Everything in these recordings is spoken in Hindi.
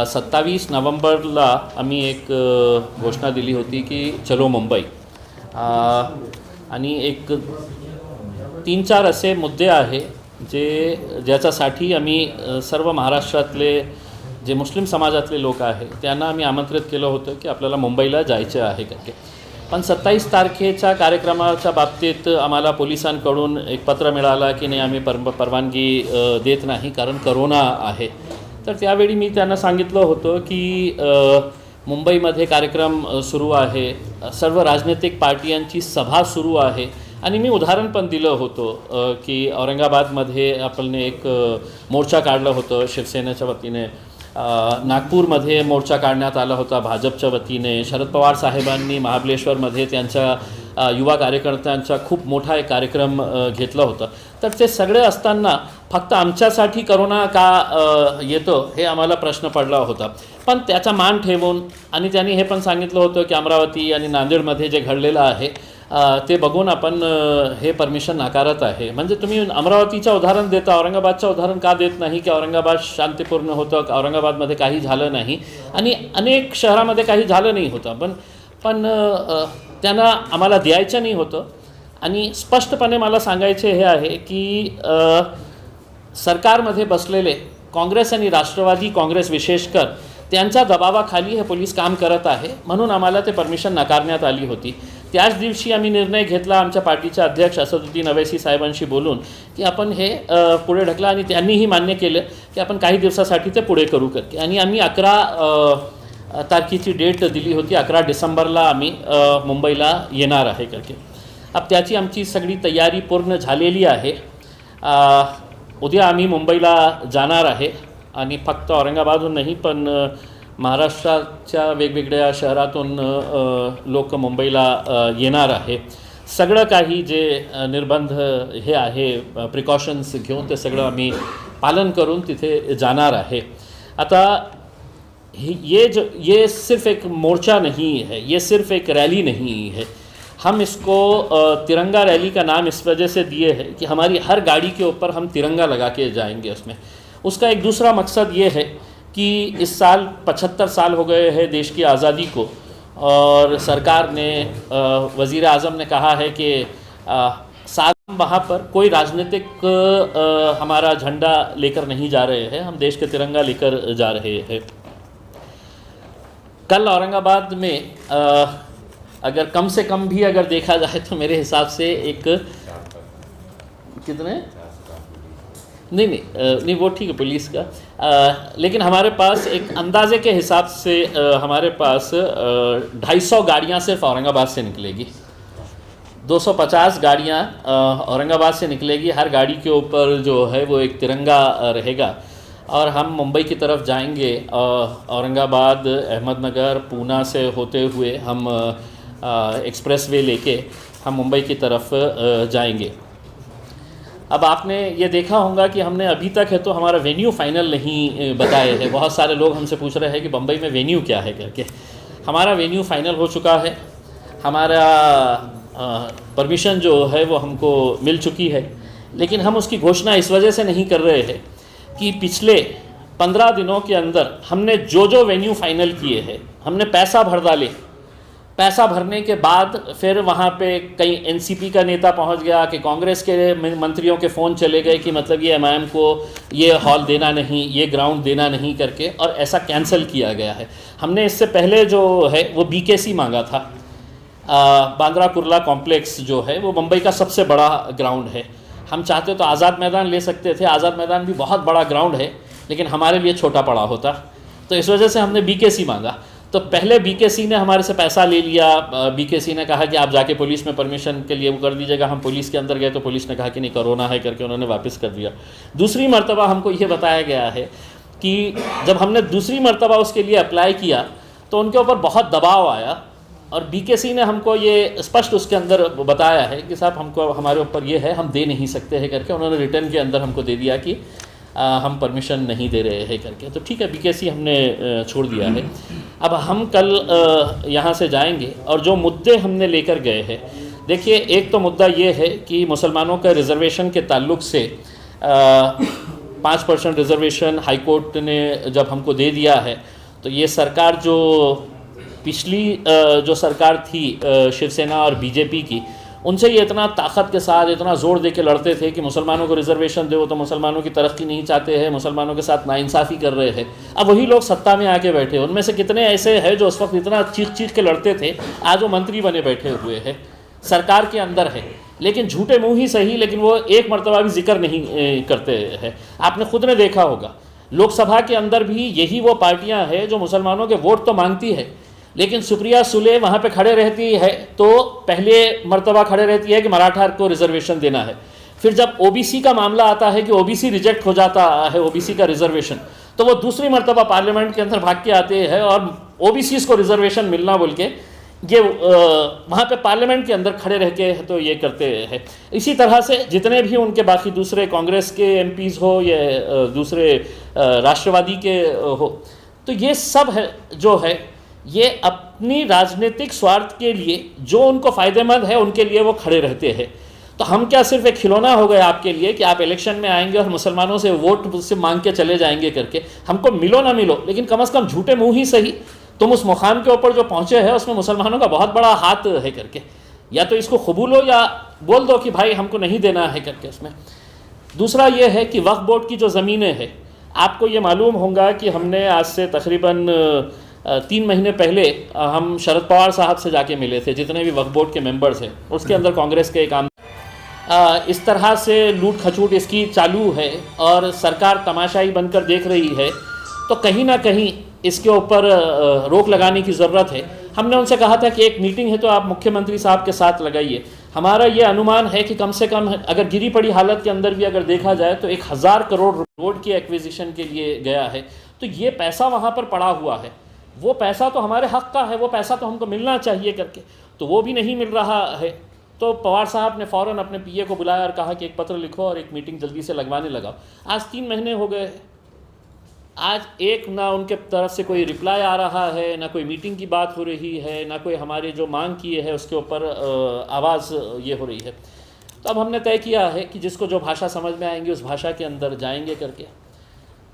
27 नोव्हेंबरला आम्ही एक घोषणा दिली होती की चलो मुंबई, आणि एक 3-4 असे मुद्दे आहे ज्याच्यासाठी आम्ही सर्व महाराष्ट्रातले जे मुस्लिम समाजातले लोक आहे त्यांना आम्ही आमंत्रित केलं होतं की आपल्याला मुंबईला जायचं आहे करके. पण 27 तारखेच्या कार्यक्रमाच्या बाबतीत आम्हाला पोलिसांकडून एक पत्र मिळालं की नाही, आम्ही परवानगी देत नाही कारण करोना आहे. तर त्यावेळी मी त्यांना सांगितलं होतं की मुंबईमध्ये कार्यक्रम सुरू आहे, सर्व राजनैतिक पार्टियांची सभा सुरू आहे, आणि मी उदाहरण पण दिलं होतं की औरंगाबादमध्ये आपण एक मोर्चा काढलं होतं शिवसेनेच्या वतीने, नागपूरमध्ये मोर्चा काढण्यात आला होता भाजपच्या वतीने, शरद पवार साहेबांनी महाबळेश्वरमध्ये त्यांच्या युवा कार्यकर्त्यांचा खूप मोठा एक कार्यक्रम घेतला होता. तर ते सगळे असताना फक्त आमच्यासाठी करोना का येतो हे आम्हाला प्रश्न पडला होता. पण त्याचा मान ठेवून, आणि त्यांनी हे पण सांगितलं होतं की अमरावती आणि नांदेडमध्ये जे घडलेलं आहे ते बघून आपण हे परमिशन नाकारत आहे. म्हणजे तुम्ही अमरावतीचं उदाहरण देता, औरंगाबादचं उदाहरण का देत नाही की औरंगाबाद शांतीपूर्ण होतं, औरंगाबादमध्ये काही झालं नाही आणि अनेक शहरामध्ये काही झालं नाही होतं, पण त्यांना आम्हाला द्यायचं नाही होतं. आणि स्पष्टपणे मला सांगायचे हे आहे की सरकारमध्ये बसलेले काँग्रेस आणि राष्ट्रवादी काँग्रेस विशेषकर त्यांच्या दबावाखाली हे पोलीस काम करत आहे, म्हणून आम्हाला ते परमिशन नाकारण्यात आली होती. त्याच दिवशी आम्ही निर्णय घेतला आमच्या पार्टीचे अध्यक्ष असदुद्दीन अवैसी साहेबांशी बोलून की आपण हे पुढे ढकला, आणि त्यांनीही मान्य केलं की आपण काही दिवसासाठी ते पुढे करू करके. आणि आम्ही 11 तारखेची डेट दिली होती, 11 डिसेंबरला आम्ही मुंबईला येणार आहे करके. अब त्याची आमची सगळी तयारी पूर्ण झालेली आहे. उद्या आम्ही मुंबईला जाणार आहे, आणि फक्त औरंगाबादहून नाही पण महाराष्ट्राच्या वेगवेगळ्या शहरातून लोक मुंबईला येणार आहे. सगळं काही जे निर्बंध हे आहे प्रिकॉशन्स घेऊन ते सगळं आम्ही पालन करून तिथे जाणार आहे. आता ये सिर्फ एक मोर्चा नहीं है, ये सिर्फ एक रैली नहीं है. हम इसको तिरंगा रैली का नाम इस वजह से दिए है कि हमारी हर गाड़ी के ऊपर हम तिरंगा लगा के जाएंगे. उसका एक दूसरा मकसद ये है कि इस साल 75 साल हो गए हैं देश की आज़ादी को, और सरकार ने वज़ीर आज़म ने कहा है कि साथ वहाँ पर कोई राजनीतिक हमारा झंडा लेकर नहीं जा रहे हैं, हम देश के तिरंगा लेकर जा रहे हैं. कल औरंगाबाद में अगर कम से कम भी अगर देखा जाए तो मेरे हिसाब से एक कितने नहीं वो ठीक है पुलिस का, लेकिन हमारे पास एक अंदाजे के हिसाब से हमारे पास 250 गाड़ियाँ सिर्फ औरंगाबाद से निकलेगी, 250 गाड़ियाँ औरंगाबाद से निकलेगी. हर गाड़ी के ऊपर जो है वो एक तिरंगा रहेगा, और हम मुंबई की तरफ जाएंगे. औरंगाबाद, अहमदनगर, पूना से होते हुए हम एक्सप्रेसवे लेके हम मुंबई की तरफ जाएंगे. अब आपने ये देखा होगा कि हमने अभी तक है तो हमारा वेन्यू फाइनल नहीं बताए हैं. बहुत सारे लोग हमसे पूछ रहे हैं कि बम्बई में वेन्यू क्या है करके. हमारा वेन्यू फाइनल हो चुका है, हमारा परमिशन जो है वो हमको मिल चुकी है, लेकिन हम उसकी घोषणा इस वजह से नहीं कर रहे हैं कि पिछले 15 दिनों के अंदर हमने जो वेन्यू फाइनल किए हैं, हमने पैसा भर डाले. पैसा भरने के बाद फिर वहाँ पे कई एनसीपी का नेता पहुँच गया कि कांग्रेस के मंत्रियों के फ़ोन चले गए कि मतलब ये एमआईएम को ये हॉल देना नहीं, ये ग्राउंड देना नहीं करके, और ऐसा कैंसिल किया गया है. हमने इससे पहले जो है वो बीकेसी मांगा था. बांद्रा कुर्ला कॉम्प्लेक्स जो है वो मुंबई का सबसे बड़ा ग्राउंड है. हम चाहते तो आज़ाद मैदान ले सकते थे, आज़ाद मैदान भी बहुत बड़ा ग्राउंड है, लेकिन हमारे लिए छोटा पड़ा होता, तो इस वजह से हमने बीकेसी मांगा. तो पहले बीकेसी ने हमारे से पैसा ले लिया. बीकेसी ने कहा कि आप जाके पुलिस में परमिशन के लिए वो कर दीजिएगा. हम पुलिस के अंदर गए तो पुलिस ने कहा कि नहीं कोरोना है करके उन्होंने वापस कर दिया. दूसरी मर्तबा हमको ये बताया गया है कि जब हमने दूसरी मर्तबा उसके लिए अप्लाई किया तो उनके ऊपर बहुत दबाव आया, और बीकेसी ने हमको ये स्पष्ट उसके अंदर बताया है कि साहब हमको हमारे ऊपर ये है, हम दे नहीं सकते हैं करके. उन्होंने रिटर्न के अंदर हमको दे दिया कि हम परमिशन नहीं दे रहे हैं करके. तो ठीक है, बीकेसी हमने छोड़ दिया है. अब हम कल यहाँ से जाएंगे, और जो मुद्दे हमने लेकर गए हैं, देखिए एक तो मुद्दा ये है कि मुसलमानों का रिजर्वेशन के ताल्लुक़ से 5% रिजर्वेशन हाई कोर्ट ने जब हमको दे दिया है, तो ये सरकार जो पिछली जो सरकार थी शिवसेना और बीजेपी की, उनसे ये इतना ताकत के साथ इतना ज़ोर दे के लड़ते थे कि मुसलमानों को रिजर्वेशन दो, तो मुसलमानों की तरक्की नहीं चाहते हैं, मुसलमानों के साथ नाइंसाफ़ी कर रहे हैं। अब वही लोग सत्ता में आके बैठे, उनमें से कितने ऐसे हैं जो उस वक्त इतना चीख चीख के लड़ते थे, आज वो मंत्री बने बैठे हुए हैं, सरकार के अंदर है, लेकिन झूठे मुँह ही सही, लेकिन वो एक मरतबा भी जिक्र नहीं करते हैं। आपने खुद ने देखा होगा, लोकसभा के अंदर भी यही वो पार्टियाँ हैं जो मुसलमानों के वोट तो मांगती है, लेकिन सुप्रिया सुले वहाँ पे खड़े रहती है तो पहले मर्तबा खड़े रहती है कि मराठा को रिजर्वेशन देना है। फिर जब ओबीसी का मामला आता है कि ओबीसी रिजेक्ट हो जाता है, ओबीसी का रिजर्वेशन, तो वो दूसरी मर्तबा पार्लियामेंट के अंदर भाग के आते हैं और ओबीसी को रिजर्वेशन मिलना बोल के ये वहाँ पे पार्लियामेंट के अंदर खड़े रह के तो ये करते हैं। इसी तरह से जितने भी उनके बाकी दूसरे कांग्रेस के एमपीज़ हो या दूसरे राष्ट्रवादी के हो, तो ये सब है जो है ये अपनी राजनीतिक स्वार्थ के लिए जो उनको फ़ायदेमंद है उनके लिए वो खड़े रहते हैं। तो हम क्या सिर्फ एक खिलौना हो गए आपके लिए कि आप इलेक्शन में आएंगे और मुसलमानों से वोट से मांग के चले जाएंगे करके? हमको मिलो ना मिलो, लेकिन कम से कम झूठे मुंह ही सही तुम उस मुकाम के ऊपर जो पहुँचे हैं उसमें मुसलमानों का बहुत बड़ा हाथ है करके, या तो इसको कबूल हो या बोल दो कि भाई हमको नहीं देना है करके उसमें। दूसरा ये है कि वक्फ बोर्ड की जो ज़मीनें हैं, आपको ये मालूम होगा कि हमने आज से तकरीबन 3 महीने पहले हम शरद पवार साहब से जाके मिले थे, जितने भी वक्फ बोर्ड के मेंबर्स हैं, उसके अंदर कांग्रेस के काम इस तरह से लूट खचूट इसकी चालू है और सरकार तमाशाई बनकर देख रही है, तो कहीं ना कहीं इसके ऊपर रोक लगाने की ज़रूरत है। हमने उनसे कहा था कि एक मीटिंग है तो आप मुख्यमंत्री साहब के साथ लगाइए। हमारा ये अनुमान है कि कम से कम अगर गिरी पड़ी हालत के अंदर भी अगर देखा जाए तो 1000 करोड़ रोड की एक्विजिशन के लिए गया है, तो ये पैसा वहाँ पर पड़ा हुआ है, वो पैसा तो हमारे हक़ का है, वो पैसा तो हमको मिलना चाहिए करके, तो वो भी नहीं मिल रहा है। तो पवार साहब ने फ़ौरन अपने पीए को बुलाया और कहा कि एक पत्र लिखो और एक मीटिंग जल्दी से लगवाने लगाओ। आज 3 महीने हो गए, आज एक ना उनके तरफ से कोई रिप्लाई आ रहा है, ना कोई मीटिंग की बात हो रही है, ना कोई हमारे जो मांग किए है उसके ऊपर आवाज़ ये हो रही है। तो अब हमने तय किया है कि जिसको जो भाषा समझ में आएंगी उस भाषा के अंदर जाएंगे करके।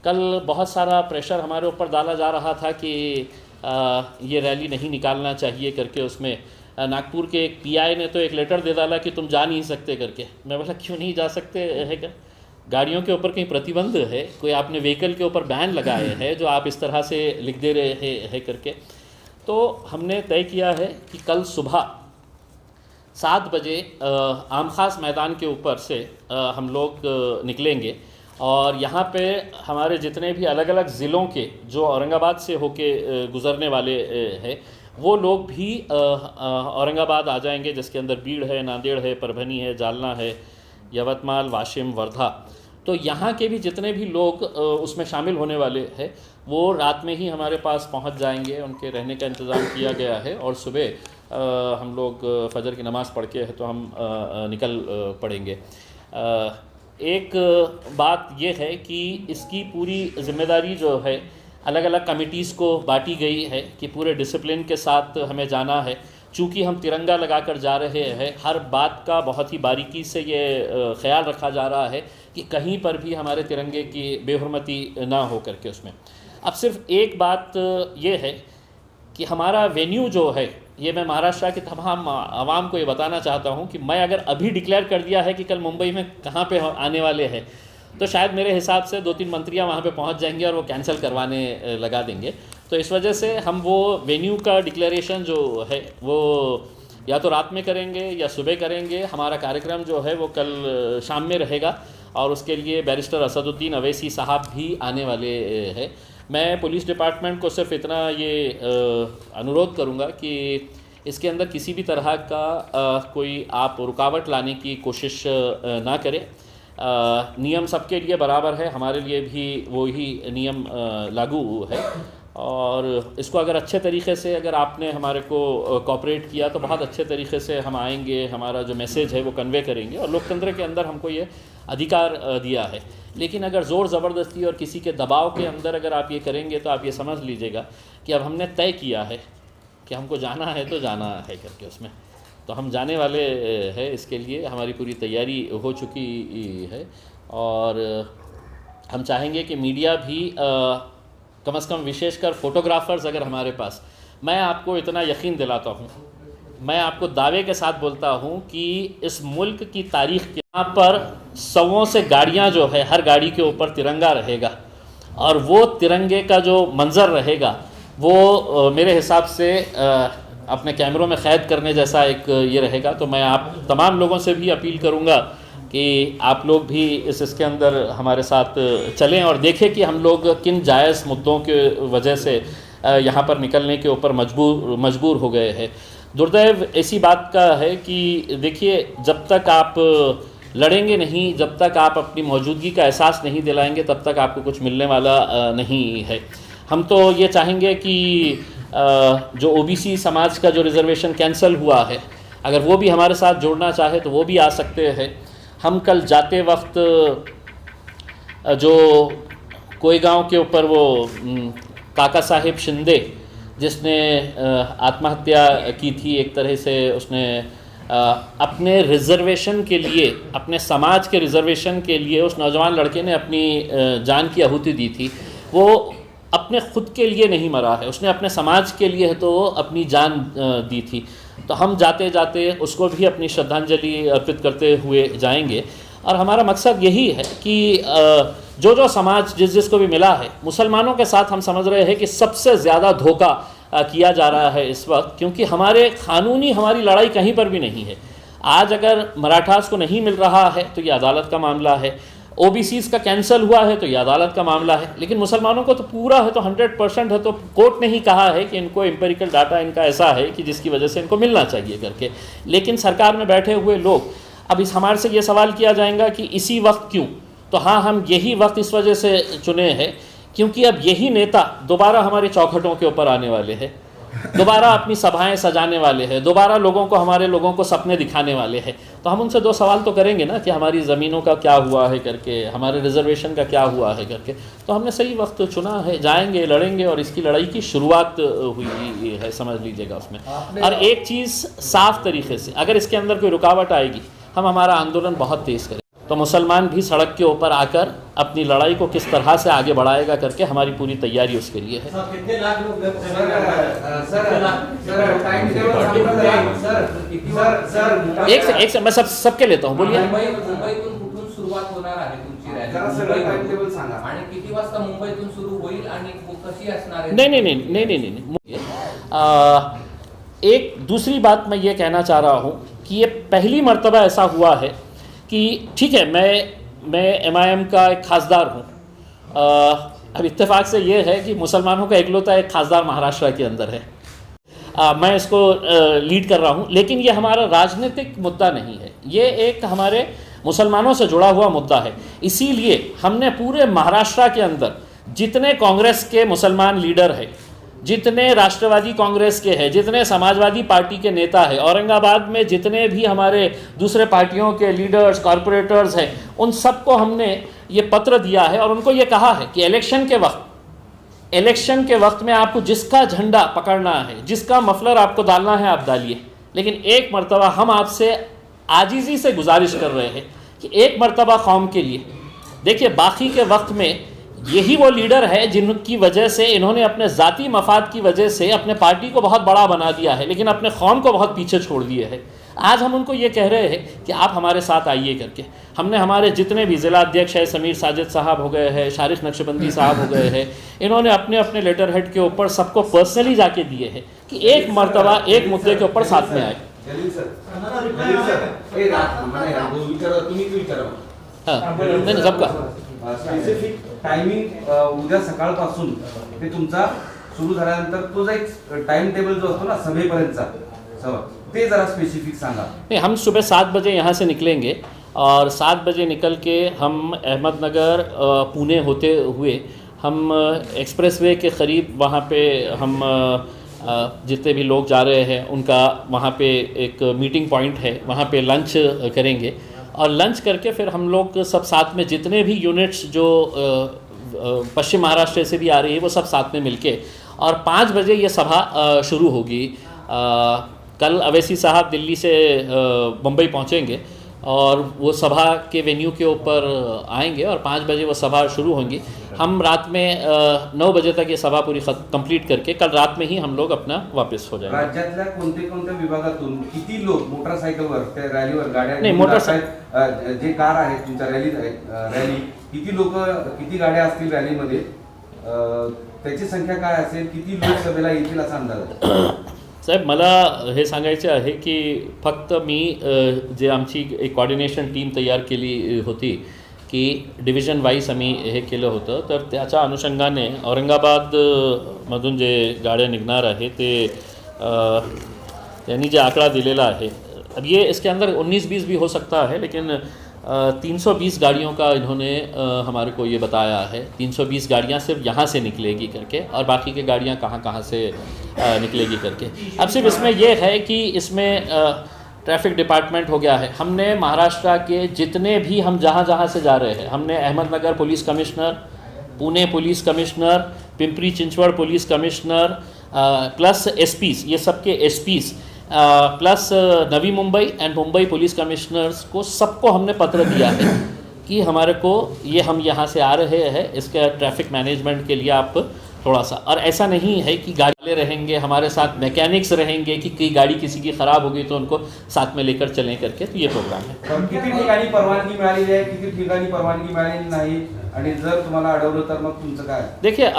कल बहुत सारा प्रेशर हमारे ऊपर डाला जा रहा था कि ये रैली नहीं निकालना चाहिए करके, उसमें नागपुर के एक पीआई ने तो एक लेटर दे डाला कि तुम जा नहीं सकते करके। मैं बोला क्यों नहीं जा सकते है क्या? गाड़ियों के ऊपर कहीं प्रतिबंध है? कोई आपने व्हीकल के ऊपर बैन लगाए हैं जो आप इस तरह से लिख दे रहे हैं करके? तो हमने तय किया है कि कल सुबह 7 बजे आम खास मैदान के ऊपर से हम लोग निकलेंगे और यहाँ पे हमारे जितने भी अलग अलग ज़िलों के जो औरंगाबाद से होके गुज़रने वाले हैं वो लोग भी औरंगाबाद आ जाएंगे, जिसके अंदर बीड़ है, नांदेड़ है, परभनी है, जालना है, यवतमाल, वाशिम, वर्धा। तो यहाँ के भी जितने भी लोग उसमें शामिल होने वाले हैं वो रात में ही हमारे पास पहुँच जाएंगे। उनके रहने का इंतज़ाम किया गया है और सुबह हम लोग फजर की नमाज़ पढ़ के तो हम निकल पड़ेंगे। एक बात यह है कि इसकी पूरी ज़िम्मेदारी जो है अलग अलग कमिटीज़ को बांटी गई है कि पूरे डिसिप्लिन के साथ हमें जाना है। चूँकि हम तिरंगा लगाकर जा रहे हैं, हर बात का बहुत ही बारीकी से ये ख्याल रखा जा रहा है कि कहीं पर भी हमारे तिरंगे की बेहुरमती ना हो करके उसमें। अब सिर्फ एक बात ये है कि हमारा वेन्यू जो है, ये मैं महाराष्ट्र के तमाम आवाम को ये बताना चाहता हूँ कि मैं अगर अभी डिक्लेयर कर दिया है कि कल मुंबई में कहाँ पे आने वाले हैं, तो शायद मेरे हिसाब से 2-3 मंत्रियाँ वहाँ पे पहुँच जाएंगे और वो कैंसिल करवाने लगा देंगे। तो इस वजह से हम वो वेन्यू का डिक्लेरेशन जो है वो या तो रात में करेंगे या सुबह करेंगे। हमारा कार्यक्रम जो है वो कल शाम में रहेगा और उसके लिए बैरिस्टर असदुद्दीन अवैसी साहब भी आने वाले हैं। मैं पुलिस डिपार्टमेंट को सिर्फ इतना ये अनुरोध करूँगा कि इसके अंदर किसी भी तरह का कोई आप रुकावट लाने की कोशिश ना करें। नियम सबके लिए बराबर है, हमारे लिए भी वही नियम लागू है और इसको अगर अच्छे तरीक़े से अगर आपने हमारे को कोऑपरेट किया तो बहुत अच्छे तरीक़े से हम आएंगे, हमारा जो मैसेज है वो कन्वे करेंगे और लोकतंत्र के अंदर हमको ये अधिकार दिया है। लेकिन अगर ज़ोर ज़बरदस्ती और किसी के दबाव के अंदर अगर आप ये करेंगे तो आप ये समझ लीजिएगा कि अब हमने तय किया है कि हमको जाना है तो जाना है करके उसमें, तो हम जाने वाले हैं। इसके लिए हमारी पूरी तैयारी हो चुकी है और हम चाहेंगे कि मीडिया भी कम से कम विशेषकर फ़ोटोग्राफ़र्स अगर हमारे पास, मैं आपको इतना यकीन दिलाता हूँ, मैं आपको दावे के साथ बोलता हूँ कि इस मुल्क की तारीख़ के यहाँ पर सौों से गाड़ियाँ जो है, हर गाड़ी के ऊपर तिरंगा रहेगा और वो तिरंगे का जो मंज़र रहेगा वो मेरे हिसाब से अपने कैमरों में क़ैद करने जैसा एक ये रहेगा। तो मैं आप तमाम लोगों से भी अपील करूँगा कि आप लोग भी इसके अंदर हमारे साथ चलें और देखें कि हम लोग किन जायज़ मुद्दों के वजह से यहाँ पर निकलने के ऊपर मजबूर हो गए हैं। दुर्दैव ऐसी बात का है कि देखिए, जब तक आप लड़ेंगे नहीं, जब तक आप अपनी मौजूदगी का एहसास नहीं दिलाएंगे, तब तक आपको कुछ मिलने वाला नहीं है। हम तो ये चाहेंगे कि जो ओबीसी समाज का जो रिज़र्वेशन कैंसिल हुआ है, अगर वो भी हमारे साथ जुड़ना चाहे तो वो भी आ सकते हैं। हम कल जाते वक्त जो कोईगांव के ऊपर वो काका साहिब शिंदे जिसने आत्महत्या की थी, एक तरह से उसने अपने रिज़र्वेशन के लिए, अपने समाज के रिज़र्वेशन के लिए उस नौजवान लड़के ने अपनी जान की आहुति दी थी। वो अपने ख़ुद के लिए नहीं मरा है, उसने अपने समाज के लिए तो अपनी जान दी थी। तो हम जाते जाते उसको भी अपनी श्रद्धांजलि अर्पित करते हुए जाएंगे। और हमारा मकसद यही है कि जो समाज जिसको भी मिला है, मुसलमानों के साथ हम समझ रहे हैं कि सबसे ज़्यादा धोखा किया जा रहा है इस वक्त, क्योंकि हमारी लड़ाई कहीं पर भी नहीं है। आज अगर मराठास को नहीं मिल रहा है तो ये अदालत का मामला है, ओबीसीज़ का कैंसिल हुआ है तो ये अदालत का मामला है, लेकिन मुसलमानों को तो पूरा है, तो 100% है। तो कोर्ट ने ही कहा है कि इनको एम्पेरिकल डाटा इनका ऐसा है कि जिसकी वजह से इनको मिलना चाहिए करके। लेकिन सरकार में बैठे हुए लोग, अब हमारे से ये सवाल किया जाएगा कि इसी वक्त क्यों? तो हाँ, हम यही वक्त इस वजह से चुने हैं क्योंकि अब यही नेता दोबारा हमारे चौखटों के ऊपर आने वाले हैं, दोबारा अपनी सभाएं सजाने वाले हैं, दोबारा हमारे लोगों को सपने दिखाने वाले हैं। तो हम उनसे 2 सवाल तो करेंगे ना कि हमारी ज़मीनों का क्या हुआ है करके, हमारे रिज़र्वेशन का क्या हुआ है करके। तो हमने सही वक्त चुना है, जाएंगे, लड़ेंगे और इसकी लड़ाई की शुरुआत हुई है, समझ लीजिएगा उसमें। और एक चीज़ साफ़ तरीके से, अगर इसके अंदर कोई रुकावट आएगी, हम हमारा आंदोलन बहुत तेज़ करें। तो मुसलमान भी सड़क के ऊपर आकर अपनी लड़ाई को किस तरह से आगे बढ़ाएगा करके हमारी पूरी तैयारी उसके लिए है। एक से मैं सबके लेता हूँ, बोलिए। मुंबईतून सुरुवात होणार आहे तुमची रॅली, आणि किती वाजता मुंबईतून सुरू होईल आणि कशी असणार आहे? नहीं। एक दूसरी बात मैं ये कहना चाह रहा हूँ कि ये पहली मर्तबा ऐसा हुआ है कि ठीक है, मैं MIM का एक खासदार हूँ। अब इत्तेफाक से ये है कि मुसलमानों का इकलौता एक खासदार महाराष्ट्र के अंदर है। मैं इसको लीड कर रहा हूँ, लेकिन ये हमारा राजनीतिक मुद्दा नहीं है, ये एक हमारे मुसलमानों से जुड़ा हुआ मुद्दा है। इसीलिए हमने पूरे महाराष्ट्र के अंदर जितने कांग्रेस के मुसलमान लीडर हैं, जितने राष्ट्रवादी कांग्रेस के हैं, जितने समाजवादी पार्टी के नेता हैं, औरंगाबाद में जितने भी हमारे दूसरे पार्टियों के लीडर्स, कॉरपोरेटर्स हैं, उन सबको हमने ये पत्र दिया है और उनको ये कहा है कि इलेक्शन के वक्त में आपको जिसका झंडा पकड़ना है, जिसका मफलर आपको डालना है, आप डालिए। लेकिन एक मर्तबा हम आपसे आजीज़ी से गुजारिश कर रहे हैं कि एक मर्तबा कौम के लिए देखिए। बाकी के वक्त में यही वो लीडर है जिनकी वजह से इन्होंने अपने ज़ाती मफाद की वजह से अपने पार्टी को बहुत बड़ा बना दिया है, लेकिन अपने कौम को बहुत पीछे छोड़ दिए है। आज हम उनको ये कह रहे हैं कि आप हमारे साथ आइए करके। हमने हमारे जितने भी ज़िला अध्यक्ष है, समीर साजिद साहब हो गए हैं, शारिक नक्शबंदी साहब हो गए हैं, इन्होंने अपने अपने लेटर हेड के ऊपर सबको पर्सनली जाके दिए हैं कि एक मर्तबा एक मुद्दे के ऊपर साथ में आए। हाँ, नहीं सबका स्पेसिफिक टायमिंग उद्या सकाळपासून ते तुमचा सुरू झाल्यानंतर तो एक टाइम टेबल जो असतो ना सभेपर्यंतचा, ते जरा स्पेसिफिक सांगा। नहीं, हम सुबह 7 बजे यहाँ से निकलेंगे और 7 बजे निकल के हम अहमदनगर पुणे होते हुए हम एक्सप्रेसवे के करीब वहाँ पे हम जितने भी लोग जा रहे हैं उनका वहाँ पे एक मीटिंग पॉइंट है, वहाँ पे लंच करेंगे और लंच करके फिर हम लोग सब साथ में जितने भी यूनिट्स जो पश्चिम महाराष्ट्र से भी आ रही है वो सब साथ में मिलके और 5 बजे ये सभा शुरू होगी। कल अवैसी साहब दिल्ली से मुंबई पहुँचेंगे और वो सभा के वेन्यू के ऊपर आएंगे और 5 बजे वो सभा शुरू होंगी। हम रात में 9 बजे तक ये सभा पूरी कंप्लीट करके कल रात में ही हम लोग अपना वापस हो जाएंगे। राज्यातल्या कोणत्या विभागातून किती लोक मोटरसायकलवर त्या रॅलीवर गाड्या नाही, मोटरसायकल जे कार आहेत तुमच्या रॅली किती लोक किती गाड्या असतील रॅलीमध्ये, त्याची संख्या काय असेल, किती लोक सभेला येतील असा अंदाज आहे? साहेब मला हे सांगायचे आहे की फक्त मी जे आमची एक कोऑर्डिनेशन टीम तयार केली होती की डिव्हिजन वाईज आम्ही हे केलं होतं, तर त्याच्या अनुषंगाने औरंगाबादमधून जे गाड्या निघणार आहे ते यांनी जे आंकड़ा दिलेला आहे, अब ये इसके अंदर 19-20 भी हो सकता है, लेकिन 320 गाड़ियों का इन्होंने हमारे को ये बताया है। 320 गाड़ियाँ सिर्फ यहाँ से निकलेगी करके, और बाकी की गाड़ियाँ कहाँ कहाँ से निकलेगी करके। अब सिर्फ इसमें यह है कि इसमें ट्रैफिक डिपार्टमेंट हो गया है, हमने महाराष्ट्र के जितने भी हम जहाँ से जा रहे हैं, हमने Ahmednagar police commissioner, Pune police commissioner, Pimpri Chinchwad police commissioner plus SPs, ये सब के SPs plus Navi Mumbai and Mumbai police commissioners को सबको हमने पत्र दिया है कि हमारे को ये हम यहाँ से आ रहे हैं, इसके ट्रैफिक मैनेजमेंट के लिए आप थोड़ा सा, और ऐसा नहीं है कि गाड़ी रहेंगे हमारे साथ, मैकेनिक्स रहेंगे कि कोई गाड़ी किसी की ख़राब हो गई तो उनको साथ में लेकर चलें करके, तो ये प्रोग्राम है। किती ठिकाणी परवानगी मिळालेली आहे, किती ठिकाणी परवानगी मिळालेली नाही, आणि जर तुम्हाला अडवलं तर मग तुमचं काय? देखिए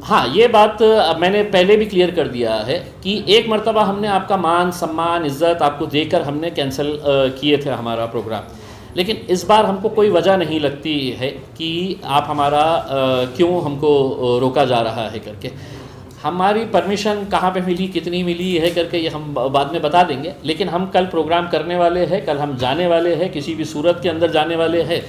हाँ, ये बात मैंने पहले भी क्लियर कर दिया है कि एक मर्तबा हमने आपका मान सम्मान इज़्ज़त आपको देकर हमने कैंसिल किए थे हमारा प्रोग्राम, लेकिन इस बार हमको कोई वजह नहीं लगती है कि आप हमारा क्यों हमको रोका जा रहा है करके। हमारी परमिशन कहाँ पे मिली, कितनी मिली है करके ये हम बाद में बता देंगे, लेकिन हम कल प्रोग्राम करने वाले हैं, कल हम जाने वाले हैं, किसी भी सूरत के अंदर जाने वाले हैं।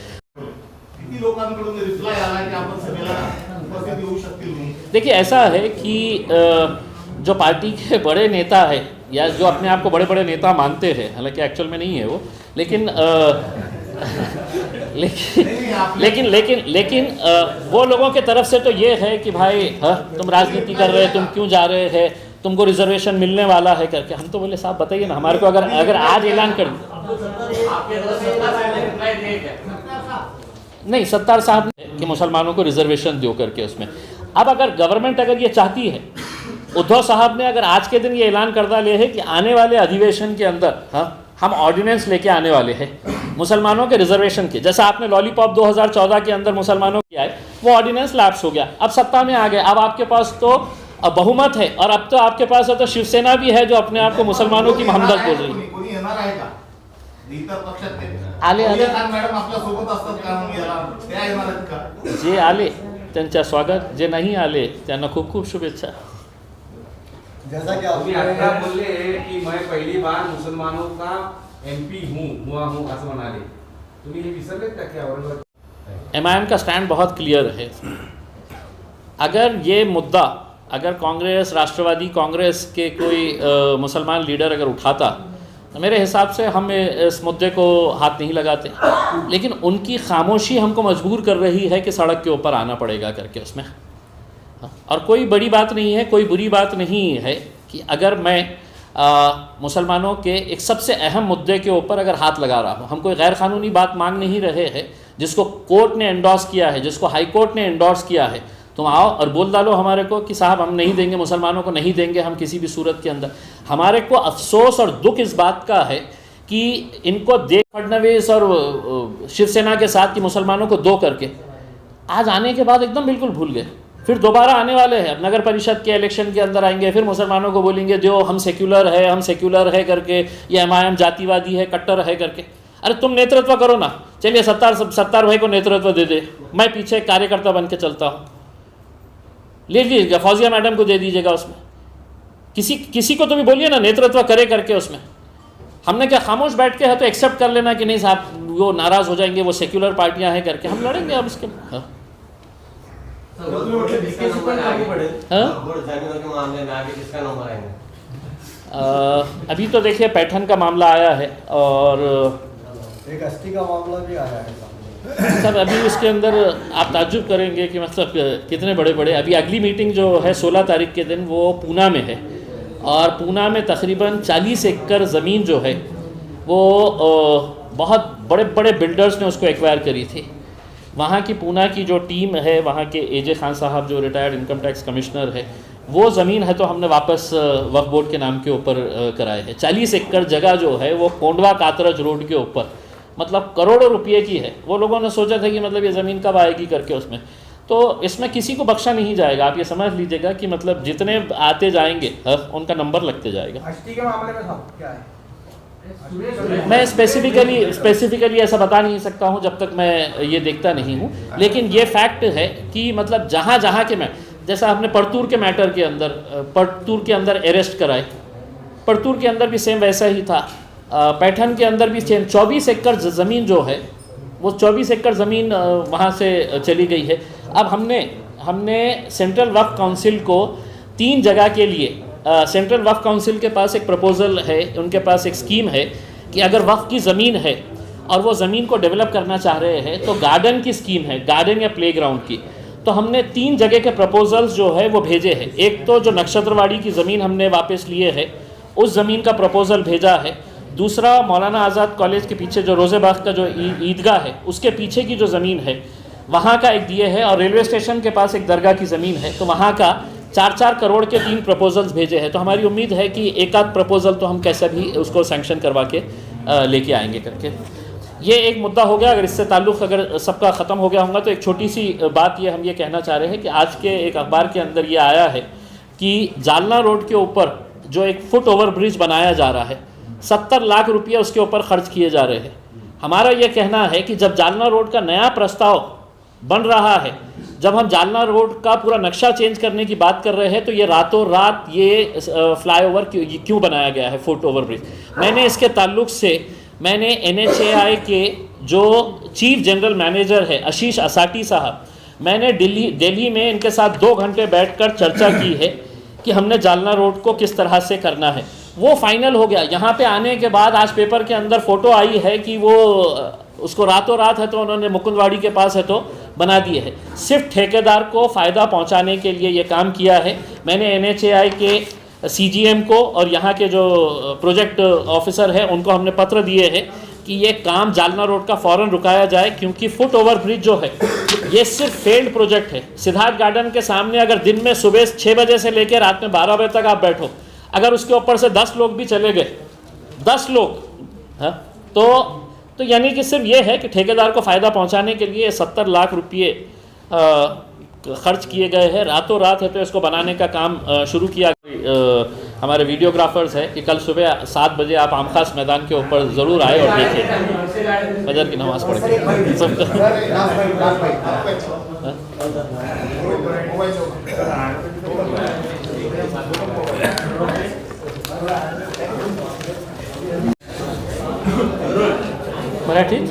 देखिए ऐसा है कि जो पार्टी के बड़े नेता है या जो अपने आप को बड़े बड़े नेता मानते हैं, हालांकि एक्चुअल में नहीं है वो, लेकिन लेकिन वो लोगों के तरफ से तो ये है कि भाई तुम राजनीति कर रहे हो, तुम क्यों जा रहे हैं, तुमको रिजर्वेशन मिलने वाला है करके। हम तो बोले साहब बताइए ना, हमारे को अगर आज ऐलान कर नहीं, सत्तार साहब ने कि मुसलमानों को रिजर्वेशन दो करके उसमें। अब अगर गवर्नमेंट अगर ये चाहती है, उद्धव साहब ने अगर आज के दिन ये ऐलान कर डाले है कि आने वाले अधिवेशन के अंदर हम ऑर्डिनेंस लेके आने वाले हैं मुसलमानों के रिजर्वेशन के, जैसा आपने लॉलीपॉप 2014 के अंदर मुसलमानों की आए, वो ऑर्डिनेंस लैप्स हो गया, अब सत्ता में आ गए, अब आपके पास तो बहुमत है, और अब तो आपके पास तो शिवसेना भी है जो अपने आप को मुसलमानों की हमदर्द बोल रही है। आले जे आले त्यांच्या स्वागत, जे नहीं आले त्यांना खूप खूप शुभेच्छा। जैसा कि आप बोले कि मैं पहली बार मुसलमानों का एमपी हुआ हूँ असं म्हणाले, तुम्ही हे विसरले का क्या? एमआईएम का स्टैंड बहुत क्लियर है। अगर ये मुद्दा अगर कांग्रेस, राष्ट्रवादी कांग्रेस के कोई मुसलमान लीडर अगर उठाता, तो मेरे हिसाब से हम इस मुद्दे को हाथ नहीं लगाते, लेकिन उनकी खामोशी हमको मजबूर कर रही है कि सड़क के ऊपर आना पड़ेगा करके उसमें। और कोई बड़ी बात नहीं है, कोई बुरी बात नहीं है कि अगर मैं मुसलमानों के एक सबसे अहम मुद्दे के ऊपर अगर हाथ लगा रहा हूँ, हम कोई गैर कानूनी बात मांग नहीं रहे हैं, जिसको कोर्ट ने एंडोर्स किया है, जिसको हाई कोर्ट ने एंडोर्स किया है, तुम आओ और बोल डालो हमारे को कि साहब हम नहीं देंगे, मुसलमानों को नहीं देंगे हम किसी भी सूरत के अंदर। हमारे को अफसोस और दुख इस बात का है कि इनको देख फडणवीस और शिवसेना के साथ कि मुसलमानों को दो करके आज आने के बाद एकदम बिल्कुल भूल गए। फिर दोबारा आने वाले हैं, अब नगर परिषद के इलेक्शन के अंदर आएंगे, फिर मुसलमानों को बोलेंगे जो हम सेक्युलर है करके, ये एमआईएम जातिवादी है, कट्टर है करके। अरे तुम नेतृत्व करो ना, चलिए सत्तार भाई को नेतृत्व दे दे, मैं पीछे कार्यकर्ता बन के चलता हूँ, ले लीजिएगा, फौजिया मैडम को दे दीजिएगा उसमें, किसी को तो भी बोलिए ना नेतृत्व करे करके उसमें। हमने क्या खामोश बैठ के है तो एक्सेप्ट कर लेना कि नहीं साहब वो नाराज़ हो जाएंगे, वो सेक्युलर पार्टियां हैं करके, हम लड़ेंगे अब इसके। अभी तो देखिए पैठन का मामला आया है और एक एसटी का मामला भी आया है सर। अभी इसके अंदर आप ताज्जुब करेंगे कि मतलब कितने बड़े बड़े, अभी अगली मीटिंग जो है 16 तारीख के दिन वो पूना में है, और पूना में तकरीबन 40 एकड़ ज़मीन जो है वो बहुत बड़े बड़े बिल्डर्स ने उसको एक्वायर करी थी। वहाँ की पूना की जो टीम है, वहाँ के एजे खान साहब जो रिटायर्ड इनकम टैक्स कमिश्नर है, वो ज़मीन है तो हमने वापस वक्फ बोर्ड के नाम के ऊपर कराए है। 40 एकड़ जगह जो है वो कोंडवा कातरज रोड के ऊपर, मतलब करोड़ों रुपये की है। वो लोगों ने सोचा था कि मतलब ये ज़मीन कब आएगी करके उसमें, तो इसमें किसी को बख्शा नहीं जाएगा। आप ये समझ लीजिएगा कि मतलब जितने आते जाएंगे उनका नंबर लगते जाएगा। अष्टी के मामले में साहब क्या है? मैं स्पेसिफिकली ऐसा बता नहीं सकता हूं जब तक मैं ये देखता नहीं हूं, लेकिन ये फैक्ट है कि मतलब जहां जहां के मैं, जैसा आपने परतूर के मैटर के अंदर, परतूर के अंदर अरेस्ट कराए, परतूर के अंदर भी सेम वैसा ही था। पैठन के अंदर भी सेम 24 एकड़ ज़मीन जो है वो 24 एकड़ ज़मीन वहाँ से चली गई है। अब हमने सेंट्रल वक्फ काउंसिल को 3 जगह के लिए, सेंट्रल वक्फ काउंसिल के पास एक प्रपोज़ल है, उनके पास एक स्कीम है कि अगर वक्फ की ज़मीन है और वो ज़मीन को डेवलप करना चाह रहे हैं तो गार्डन की स्कीम है, गार्डन या प्लेग्राउंड की। तो हमने 3 जगह के प्रपोजल्स जो है वो भेजे हैं। एक तो जो नक्षत्रवाड़ी की ज़मीन हमने वापस लिए है, उस ज़मीन का प्रपोज़ल भेजा है। दूसरा मौलाना आज़ाद कॉलेज के पीछे जो रोज़ेबाग का जो ईदगाह है, उसके पीछे की जो ज़मीन है वहाँ का एक दिए है, और रेलवे स्टेशन के पास एक दरगाह की ज़मीन है, तो वहाँ का 4-4 करोड़ के 3 प्रपोजल्स भेजे हैं। तो हमारी उम्मीद है कि एक आध प्रपोजल तो हम कैसे भी उसको सैंक्शन करवा के लेके आएंगे करके। ये एक मुद्दा हो गया। अगर इससे ताल्लुक़ अगर सबका ख़त्म हो गया होगा तो एक छोटी सी बात ये हम ये कहना चाह रहे हैं कि आज के एक अखबार के अंदर ये आया है कि जालना रोड के ऊपर जो एक फुट ओवर ब्रिज बनाया जा रहा है, 70 लाख रुपये उसके ऊपर खर्च किए जा रहे हैं। हमारा ये कहना है कि जब जालना रोड का नया प्रस्ताव बन रहा है, जब हम जालना रोड का पूरा नक्शा चेंज करने की बात कर रहे हैं, तो ये रातों रात ये फ्लाईओवर क्यों बनाया गया है, फुट ओवर ब्रिज। मैंने इसके ताल्लुक से मैंने NHAI के जो चीफ जनरल मैनेजर है आशीष असाटी साहब, मैंने दिल्ली में इनके साथ 2 घंटे बैठकर चर्चा की है कि हमने जालना रोड को किस तरह से करना है। वो फाइनल हो गया। यहाँ पे आने के बाद आज पेपर के अंदर फ़ोटो आई है कि वो उसको रातों रात है तो उन्होंने मुकुंदवाड़ी के पास है तो बना दिए है। सिर्फ ठेकेदार को फ़ायदा पहुँचाने के लिए ये काम किया है। मैंने NHAI के CGM को और यहाँ के जो प्रोजेक्ट ऑफिसर है उनको हमने पत्र दिए हैं कि ये काम जालना रोड का फ़ौरन रुकाया जाए, क्योंकि फुट ओवर ब्रिज जो है ये सिर्फ फेल्ड प्रोजेक्ट है। सिद्धार्थ गार्डन के सामने अगर दिन में सुबह 6 बजे से लेकर रात में 12 बजे तक आप बैठो, अगर उसके ऊपर से 10 लोग भी चले गए, 10 लोग, हाँ, तो यानी कि सिर्फ ये है कि ठेकेदार को फ़ायदा पहुंचाने के लिए 70 लाख रुपये खर्च किए गए हैं। रातों रात है तो इसको बनाने का काम शुरू किया। हमारे वीडियोग्राफर्स है कि कल सुबह 7 बजे आप आमखास मैदान के ऊपर ज़रूर आए और देखिए फजर की नमाज़ पढ़ के। मराठीत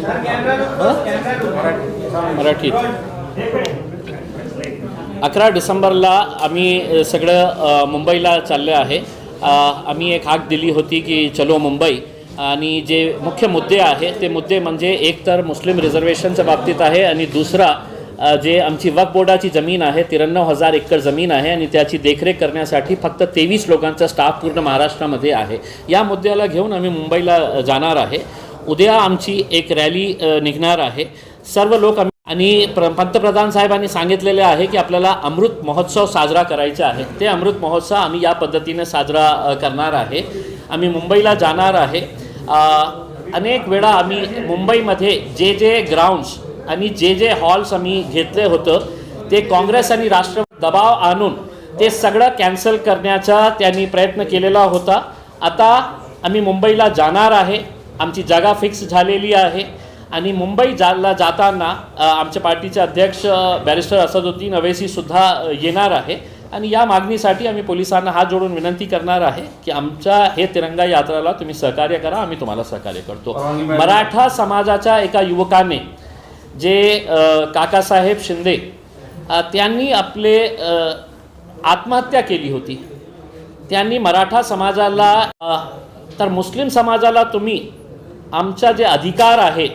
11 डिसेंबरला आम्ही सगळं मुंबईला चालले आहे। आम्ही एक हाक दिली होती की चलो मुंबई, आणि जे मुख्य मुद्दे आहे ते मुद्दे म्हणजे एक तर मुस्लिम रिझर्वेशनच्या बाबतीत आहे, आणि दुसरा जे आमची वक्फ बोर्डाची जमीन आहे 93,000 एकर जमीन आहे आणि त्याची देखरेख करण्यासाठी फक्त 23 लोकांचा स्टाफ पूर्ण महाराष्ट्रामध्ये आहे। या मुद्द्याला घेऊन आम्ही मुंबईला जाणार आहे। उद्या आमची एक रॅली निघणार आहे। सर्व लोक आणि पंतप्रधान साहेबांनी सांगितलेले आहे की आपल्याला अमृत महोत्सव साजरा करायचा आहे। ते अमृत महोत्सव आम्ही या पद्धतीने साजरा करणार आहे। आम्ही मुंबईला जाणार आहे। अनेक वेळा आम्ही मुंबईमध्ये जे ग्राउंड्स आणि जे हॉल्स आम्ही घेतले होतं ते काँग्रेस आणि राष्ट्रवादी दबाव आणून ते सगळं कॅन्सल करण्याचा त्यांनी प्रयत्न केलेला होता। आता आम्ही मुंबईला जाणार आहे। आमची जागा फिक्स झालेली आहे आणि मुंबई जाताना आमच्या पार्टीचे अध्यक्ष बॅरिस्टर असदुद्दीन अवैसी सुद्धा येणार आहे। आणि या मागणीसाठी आम्ही पोलिसांना हात जोडून विनंती करणार आहे की आमच्या हे तिरंगा यात्राला तुम्ही सहकार्य करा, आम्ही तुम्हाला सहकार्य करतो। मराठा समाजाच्या एका युवकाने जे काकासाहेब शिंदे त्यांनी आपले आत्महत्या केली होती, त्यांनी मराठा समाजाला तर मुस्लिम समाजाला तुम्ही आमचा जे अधिकार आहे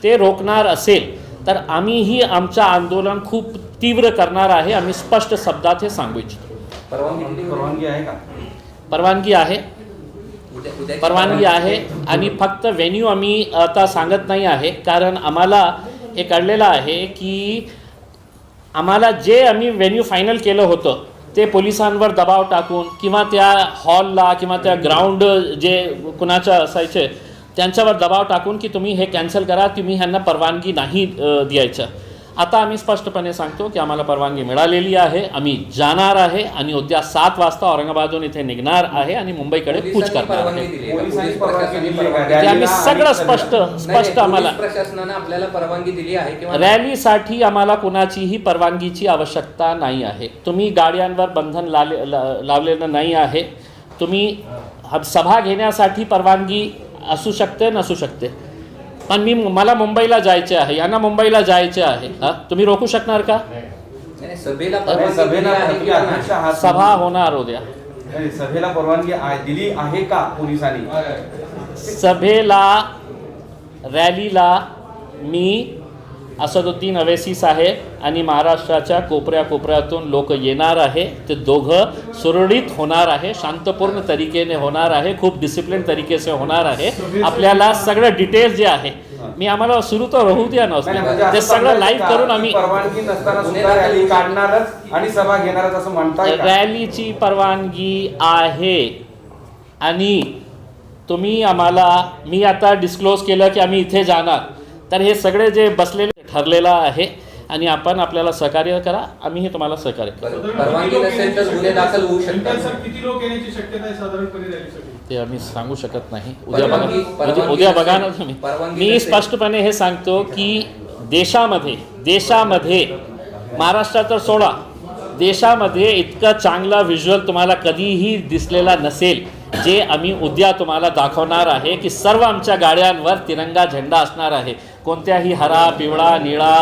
ते रोखणार असेल तर आम्हीही आमचं आंदोलन खूप तीव्र करणार आहे। आम्ही स्पष्ट शब्दात हे सांगू इच्छितो। परवानगी आहे का? परवानगी आहे। उद्याची परवानगी आहे आणि फक्त व्हेन्यू आम्ही आता सांगत नाही आहे, कारण आम्हाला हे कळलेलं आहे की आम्हाला जे आम्ही व्हेन्यू फायनल केलं होतं ते पोलिसांवर दबाव टाकून किंवा त्या हॉलला किंवा त्या ग्राउंड जे कुणाचं असायचे त्यांच्यावर दबाव टाकून की तुम्ही हे कॅन्सल करा, तुम्ही ह्यांना परवानगी नाही द्यायचं. आता आम्ही स्पष्टपणे सांगतो की आम्हाला परवानगी मिळालेली आहे, आम्ही जाणार आहे आणि उद्या 7 वाजता औरंगाबादहून इथे निघणार आहे आणि मुंबईकडे कूच पोलिसांनी करणार परवानगी आहे. दिली आहे का? पोलिसांनी पोलीस परवानगी प्रशासनाने दिली आहे का? परवानगी ते आम्ही सगळं स्पष्ट आम्हाला पोलीस प्रशासनाने आपल्याला परवानगी दिली आहे किंवा रॅलीसाठी आम्हाला कुणाचीही परवानगीची आवश्यकता नाही आहे. तुम्ही गाड्यांवर बंधन लावलेलं नाही आहे. तुम्ही सभा घेण्यासाठी परवानगी असू शकते नसू शकते, पण मला मुंबईला जायचे आहे, यांना मुंबईला जायचे आहे. तुम्ही रोखू शकणार का? नाही, सभेला नाही, परवानगी दिली सभेला आहे तुम्ही किंवा अध्यक्ष नाही? आहात. सभा होणार उद्या. नाही, सभेला परवानगी दिली आहे का पोलिसांनी? सभेला रॅलीला मी असदुद्दीन अवैसी साहेब आणि महाराष्ट्राच्या कोपऱ्यातून लोक येणार आहे. ते दोघं सुरळीत होणार आहे, शांतपूर्ण तरीकेने होणार आहे, खूप डिसिप्लिन तरीके से होणार आहे. आपल्याला सगळं डिटेल्स जे आहे मी आम्हाला सुरू तर होऊ द्या नाही, म्हणजे नव्हतं, ते असं सगळं समजायचं लाईव्ह का करून की आम्ही परवानगी नसताना सुद्धा रॅली काढणारच आणि सभा घेणारच असं म्हणताय का? रॅलीची परवानगी आहे आणि तुम्ही आम्हाला मी आता डिस्क्लोज केलं की आम्ही इथे जाणार, तर हे सगळे जे बसलेले ठरलेलं आहे आणि आपण आपल्याला सहकार्य करा, आम्हीही तुम्हाला सहकार्य करू. परवानगी नसेल तर गुन्हे दाखल होऊ शकतात. सर किती लोक येण्याची शक्यता आहे साधारणपणे रॅलीसाठी? ते आम्ही सांगू शकत नाही. उद्या परवानगी- बघा, परवानगी उद्या बघा ना नसेल- तुम्ही. परवानगी मी नसेल. स्पष्टपणे हे सांगतो की देशामध्ये महाराष्ट्रात तर सोडा, देशामध्ये इतका चांगला व्हिज्युअल तुम्हाला कधीही दिसलेला नसेल, जे आम्ही उद्या तुम्हाला दाखवणार आहे की सर्व आमच्या गाड्यांवर तिरंगा झेंडा असणार आहे. कोणत्याही हरा, पिवळा, निळा,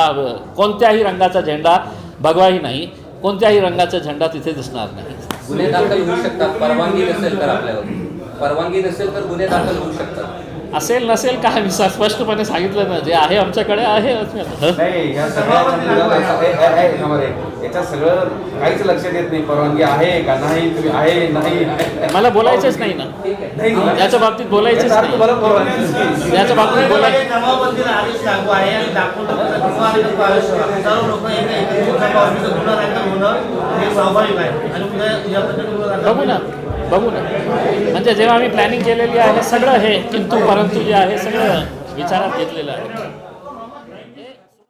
कोणत्याही रंगाचा झेंडा भगवाही नाही, कोणत्याही रंगाचा झेंडा तिथे दिसणार नाही. गुन्हे दाखल होऊ शकतात परवानगी नसेल तर आपल्यावर. परवानगी नसेल तर गुन्हे दाखल होऊ शकतात. असेल नसेल काय मी स्पष्टपणे सांगितलं ना, जे आहे आमच्याकडे आहे. नाही, या याच्यात सगळं काहीच लक्षात येत नाही. परवानगी आहे का नाही, तुम्ही आहे नाही, मला बोलायचंच नाही ना, ठीक आहे. नाही, याच्या बाबतीत बोलायचंच याचा अर्थ नाही. मला परवानगी याच्या बाबतीत बोलायचं जमावबंदीला आदेश लागू आहे आणि दाखवलं सर्व लोक गुन्हा दाखल होणं हे स्वाभाविक आहे आणि पुढे या पद्धतीने बघू ना म्हणजे जेव्हा आम्ही प्लॅनिंग केलेली आहे सगळं हे किंतु परंतु जे आहे सगळं विचारात घेतलेलं आहे.